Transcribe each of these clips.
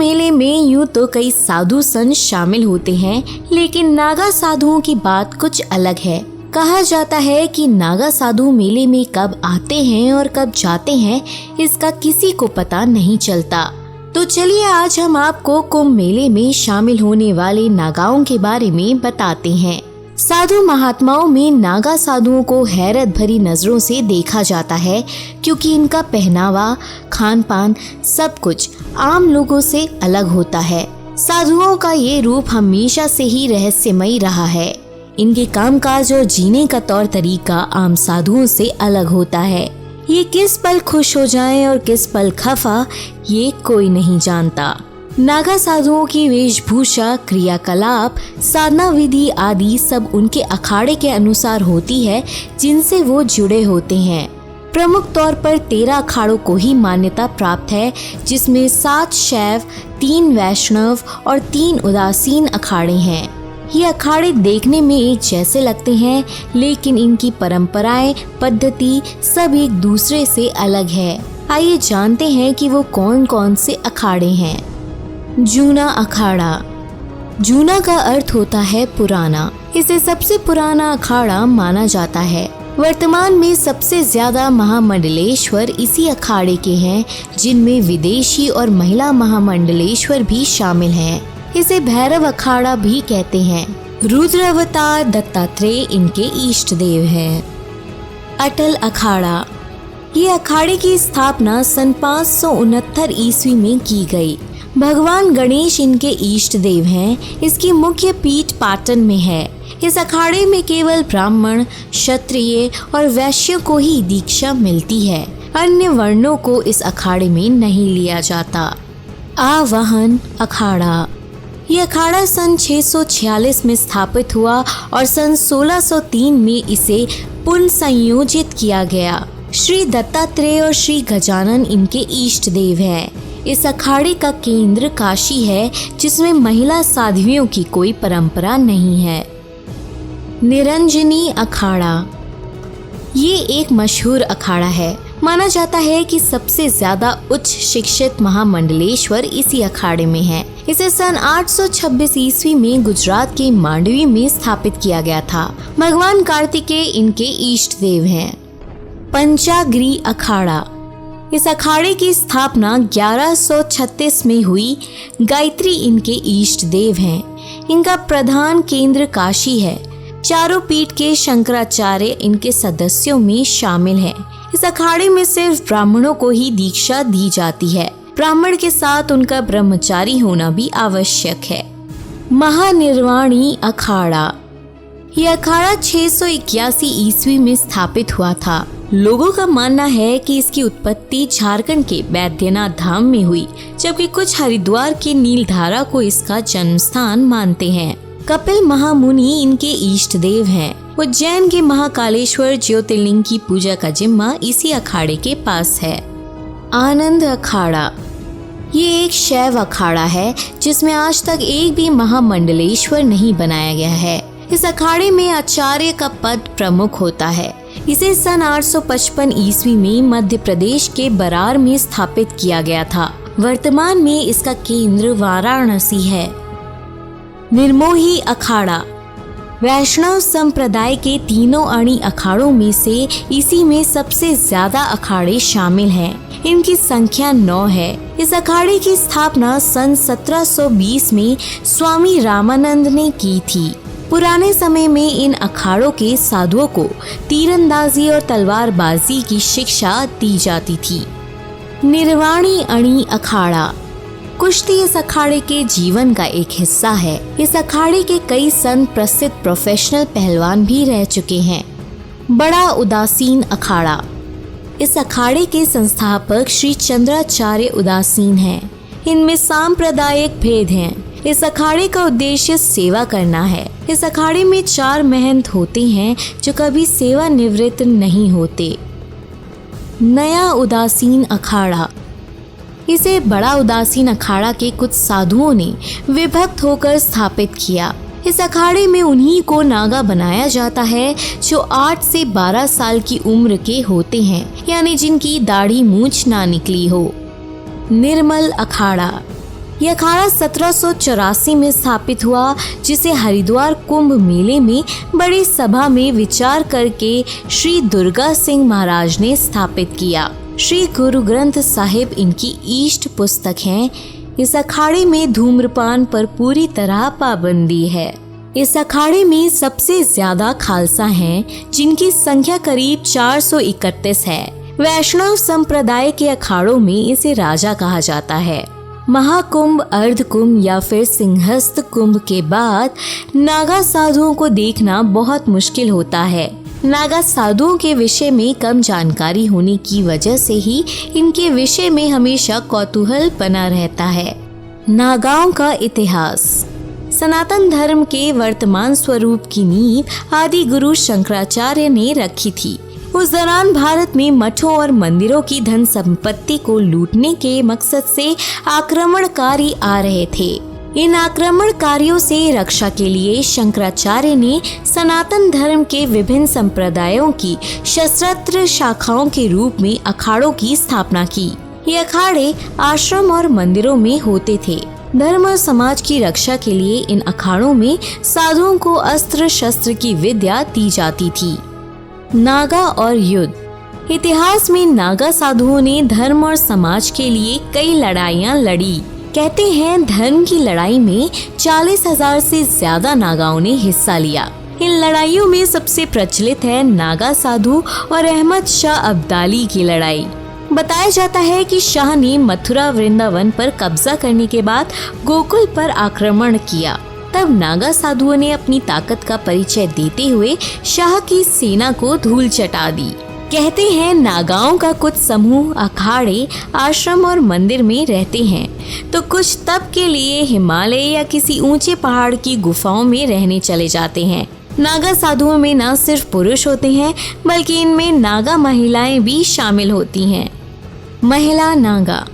मेले में यूँ तो कई साधु संत शामिल होते हैं, लेकिन नागा साधुओं की बात कुछ अलग है। कहा जाता है कि नागा साधु मेले में कब आते हैं और कब जाते हैं, इसका किसी को पता नहीं चलता। तो चलिए आज हम आपको कुंभ मेले में शामिल होने वाले नागाओं के बारे में बताते हैं। साधु महात्माओं में नागा साधुओं को हैरत भरी नजरों से देखा जाता है, क्योंकि इनका पहनावा, खान पान सब कुछ आम लोगों से अलग होता है। साधुओं का ये रूप हमेशा से ही रहस्यमयी रहा है। इनके कामकाज और जीने का तौर तरीका आम साधुओं से अलग होता है। ये किस पल खुश हो जाएं और किस पल खफा, ये कोई नहीं जानता। नागा साधुओं की वेशभूषा, क्रियाकलाप, साधना विधि आदि सब उनके अखाड़े के अनुसार होती है जिनसे वो जुड़े होते हैं। प्रमुख तौर पर 13 अखाड़ों को ही मान्यता प्राप्त है, जिसमें 7 शैव, 3 वैष्णव और 3 उदासीन अखाड़े हैं। ये अखाड़े देखने में एक जैसे लगते हैं, लेकिन इनकी परंपराएं, पद्धति सब एक दूसरे से अलग है। आइए जानते हैं कि वो कौन कौन से अखाड़े हैं। जूना अखाड़ा। जूना का अर्थ होता है पुराना। इसे सबसे पुराना अखाड़ा माना जाता है। वर्तमान में सबसे ज्यादा महामंडलेश्वर इसी अखाड़े के हैं, जिनमें विदेशी और महिला महामंडलेश्वर भी शामिल हैं। इसे भैरव अखाड़ा भी कहते हैं। रुद्र अवतार दत्तात्रेय इनके इष्ट देव हैं। अटल अखाड़ा। ये अखाड़े की स्थापना सन 569 ईस्वी में की गई। भगवान गणेश इनके इष्ट देव हैं। इसकी मुख्य पीठ पाटन में है। इस अखाड़े में केवल ब्राह्मण, क्षत्रिय और वैश्य को ही दीक्षा मिलती है। अन्य वर्णों को इस अखाड़े में नहीं लिया जाता। आवाहन अखाड़ा। ये अखाड़ा सन 646 में स्थापित हुआ और सन 1603 में इसे पुनर्संयोजित किया गया। श्री दत्तात्रेय और श्री गजानन इनके इष्ट देव हैं। इस अखाड़े का केंद्र काशी है, जिसमें महिला साध्वियों की कोई परंपरा नहीं है। निरंजनी अखाड़ा। ये एक मशहूर अखाड़ा है। माना जाता है कि सबसे ज्यादा उच्च शिक्षित महामंडलेश्वर इसी अखाड़े में है। इसे सन 826 ईस्वी में गुजरात के मांडवी में स्थापित किया गया था। भगवान कार्तिकेय इनके इष्ट देव हैं। पंचाग्री अखाड़ा। इस अखाड़े की स्थापना 1136 में हुई। गायत्री इनके इष्ट देव हैं। इनका प्रधान केंद्र काशी है। चारों पीठ के शंकराचार्य इनके सदस्यों में शामिल हैं। इस अखाड़े में सिर्फ ब्राह्मणों को ही दीक्षा दी जाती है। ब्राह्मण के साथ उनका ब्रह्मचारी होना भी आवश्यक है। महानिर्वाणी अखाड़ा। यह अखाड़ा 681 ईस्वी में स्थापित हुआ था। लोगों का मानना है कि इसकी उत्पत्ति झारखंड के बैद्यनाथ धाम में हुई, जबकि कुछ हरिद्वार के नीलधारा को इसका जन्म स्थान मानते हैं। कपिल महामुनि इनके इष्ट देव हैं। उज्जैन के महाकालेश्वर ज्योतिर्लिंग की पूजा का जिम्मा इसी अखाड़े के पास है। आनंद अखाड़ा। ये एक शैव अखाड़ा है, जिसमें आज तक एक भी महामंडलेश्वर नहीं बनाया गया है। इस अखाड़े में आचार्य का पद प्रमुख होता है। इसे सन 855 ईस्वी में मध्य प्रदेश के बरार में स्थापित किया गया था। वर्तमान में इसका केंद्र वाराणसी है। निर्मोही अखाड़ा। वैष्णव संप्रदाय के तीनों अणी अखाड़ों में से इसी में सबसे ज्यादा अखाड़े शामिल हैं। इनकी संख्या 9 है। इस अखाड़े की स्थापना सन 1720 में स्वामी रामानंद ने की थी। पुराने समय में इन अखाड़ों के साधुओं को तीरंदाजी और तलवारबाजी की शिक्षा दी जाती थी। निर्वाणी अणी अखाड़ा। कुश्ती इस अखाड़े के जीवन का एक हिस्सा है। इस अखाड़े के कई संत प्रसिद्ध प्रोफेशनल पहलवान भी रह चुके हैं। बड़ा उदासीन अखाड़ा। इस अखाड़े के संस्थापक श्री चंद्राचार्य उदासीन हैं। इनमें सांप्रदायिक भेद हैं। इस अखाड़े का उद्देश्य सेवा करना है। इस अखाड़े में 4 महंत होते हैं जो कभी सेवा निवृत्त नहीं होते। नया उदासीन अखाड़ा। इसे बड़ा उदासीन अखाड़ा के कुछ साधुओं ने विभक्त होकर स्थापित किया। इस अखाड़े में उन्हीं को नागा बनाया जाता है जो 8 से 12 साल की उम्र के होते हैं, यानी जिनकी दाढ़ी मूंछ ना निकली हो। निर्मल अखाड़ा। यह अखाड़ा 1784 में स्थापित हुआ, जिसे हरिद्वार कुंभ मेले में बड़ी सभा में विचार करके श्री दुर्गा सिंह महाराज ने स्थापित किया। श्री गुरु ग्रंथ साहिब इनकी इष्ट पुस्तक है। इस अखाड़े में धूम्रपान पर पूरी तरह पाबंदी है। इस अखाड़े में सबसे ज्यादा खालसा हैं, जिनकी संख्या करीब 431 है। वैष्णव संप्रदाय के अखाड़ों में इसे राजा कहा जाता है। महाकुंभ, अर्ध कुंभ या फिर सिंहस्थ कुंभ के बाद नागा साधुओं को देखना बहुत मुश्किल होता है। नागा साधुओं के विषय में कम जानकारी होने की वजह से ही इनके विषय में हमेशा कौतूहल बना रहता है। नागाओं का इतिहास। सनातन धर्म के वर्तमान स्वरूप की नींव आदि गुरु शंकराचार्य ने रखी थी। उस दौरान भारत में मठों और मंदिरों की धन संपत्ति को लूटने के मकसद से आक्रमणकारी आ रहे थे। इन आक्रमणकारियों से रक्षा के लिए शंकराचार्य ने सनातन धर्म के विभिन्न संप्रदायों की सशस्त्र शाखाओं के रूप में अखाड़ों की स्थापना की। ये अखाड़े आश्रम और मंदिरों में होते थे। धर्म और समाज की रक्षा के लिए इन अखाड़ों में साधुओं को अस्त्र शस्त्र की विद्या दी जाती थी। नागा और युद्ध। इतिहास में नागा साधुओं ने धर्म और समाज के लिए कई लड़ाइयाँ लड़ी। कहते हैं धर्म की लड़ाई में 40,000 से ज्यादा नागाओं ने हिस्सा लिया। इन लड़ाइयों में सबसे प्रचलित है नागा साधु और अहमद शाह अब्दाली की लड़ाई। बताया जाता है कि शाह ने मथुरा वृंदावन पर कब्जा करने के बाद गोकुल पर आक्रमण किया। तब नागा साधुओं ने अपनी ताकत का परिचय देते हुए शाह की सेना को धूल चटा दी। कहते हैं नागाओं का कुछ समूह अखाड़े, आश्रम और मंदिर में रहते हैं, तो कुछ तप के लिए हिमालय या किसी ऊंचे पहाड़ की गुफाओं में रहने चले जाते हैं। नागा साधुओं में न सिर्फ पुरुष होते हैं, बल्कि इनमें नागा महिलाएं भी शामिल होती हैं। महिला नागा।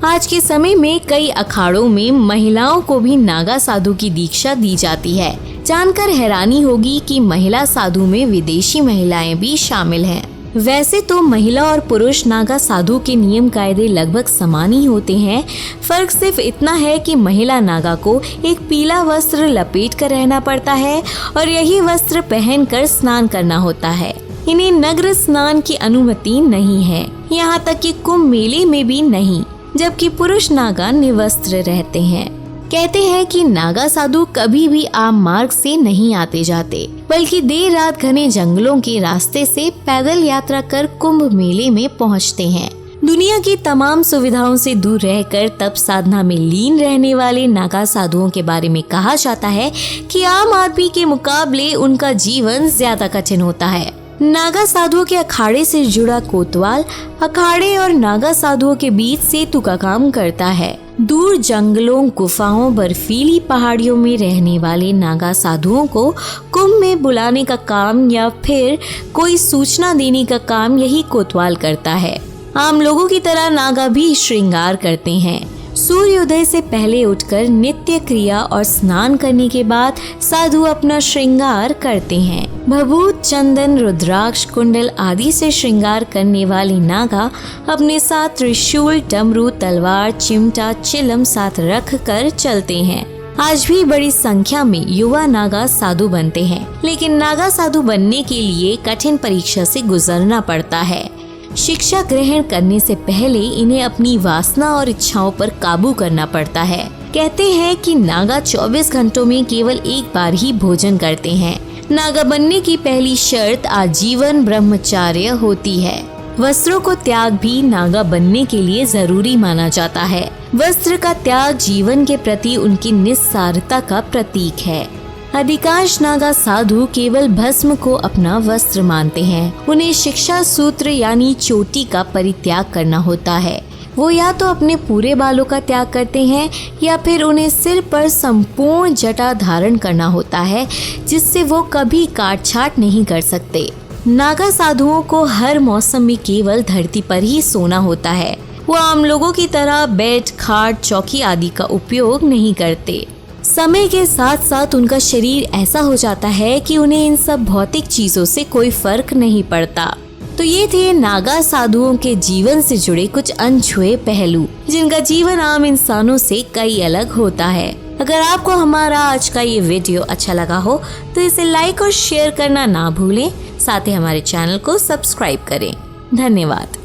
आज के समय में कई अखाड़ों में महिलाओं को भी नागा साधु की दीक्षा दी जाती है। जानकर हैरानी होगी कि महिला साधु में विदेशी महिलाएं भी शामिल हैं। वैसे तो महिला और पुरुष नागा साधु के नियम कायदे लगभग समान ही होते हैं। फर्क सिर्फ इतना है कि महिला नागा को एक पीला वस्त्र लपेट कर रहना पड़ता है और यही वस्त्र पहनकर स्नान करना होता है। इन्हें नग्न स्नान की अनुमति नहीं है, यहाँ तक कि कुंभ मेले में भी नहीं, जबकि पुरुष नागा निवस्त्र रहते हैं। कहते हैं कि नागा साधु कभी भी आम मार्ग से नहीं आते जाते, बल्कि देर रात घने जंगलों के रास्ते से पैदल यात्रा कर कुंभ मेले में पहुंचते हैं। दुनिया की तमाम सुविधाओं से दूर रहकर तप साधना में लीन रहने वाले नागा साधुओं के बारे में कहा जाता है कि आम आदमी के मुकाबले उनका जीवन ज्यादा कठिन होता है। नागा साधुओं के अखाड़े से जुड़ा कोतवाल अखाड़े और नागा साधुओं के बीच सेतु का काम करता है। दूर जंगलों, गुफाओं, बर्फीली पहाड़ियों में रहने वाले नागा साधुओं को कुंभ में बुलाने का काम या फिर कोई सूचना देने का काम यही कोतवाल करता है। आम लोगों की तरह नागा भी श्रृंगार करते हैं। सूर्योदय से पहले उठकर नित्य क्रिया और स्नान करने के बाद साधु अपना श्रृंगार करते हैं। भभूत, चंदन, रुद्राक्ष, कुंडल आदि से श्रृंगार करने वाले नागा अपने साथ त्रिशूल, डमरू, तलवार, चिमटा, चिलम साथ रख कर चलते हैं। आज भी बड़ी संख्या में युवा नागा साधु बनते हैं, लेकिन नागा साधु बनने के लिए कठिन परीक्षा से गुजरना पड़ता है। शिक्षा ग्रहण करने से पहले इन्हें अपनी वासना और इच्छाओं पर काबू करना पड़ता है। कहते हैं कि नागा 24 घंटों में केवल एक बार ही भोजन करते हैं। नागा बनने की पहली शर्त आजीवन ब्रह्मचर्य होती है। वस्त्रों को त्याग भी नागा बनने के लिए जरूरी माना जाता है। वस्त्र का त्याग जीवन के प्रति उनकी निस्सारता का प्रतीक है। अधिकांश नागा साधु केवल भस्म को अपना वस्त्र मानते हैं। उन्हें शिक्षा सूत्र यानी चोटी का परित्याग करना होता है। वो या तो अपने पूरे बालों का त्याग करते हैं या फिर उन्हें सिर पर संपूर्ण जटा धारण करना होता है, जिससे वो कभी काट छाट नहीं कर सकते। नागा साधुओं को हर मौसम में केवल धरती पर ही सोना होता है। वो आम लोगों की तरह बेड, खाट, चौकी आदि का उपयोग नहीं करते। समय के साथ साथ उनका शरीर ऐसा हो जाता है कि उन्हें इन सब भौतिक चीजों से कोई फर्क नहीं पड़ता। तो ये थे नागा साधुओं के जीवन से जुड़े कुछ अनछुए पहलू, जिनका जीवन आम इंसानों से कई अलग होता है। अगर आपको हमारा आज का ये वीडियो अच्छा लगा हो तो इसे लाइक और शेयर करना ना भूलें। साथ ही हमारे चैनल को सब्सक्राइब करें। धन्यवाद।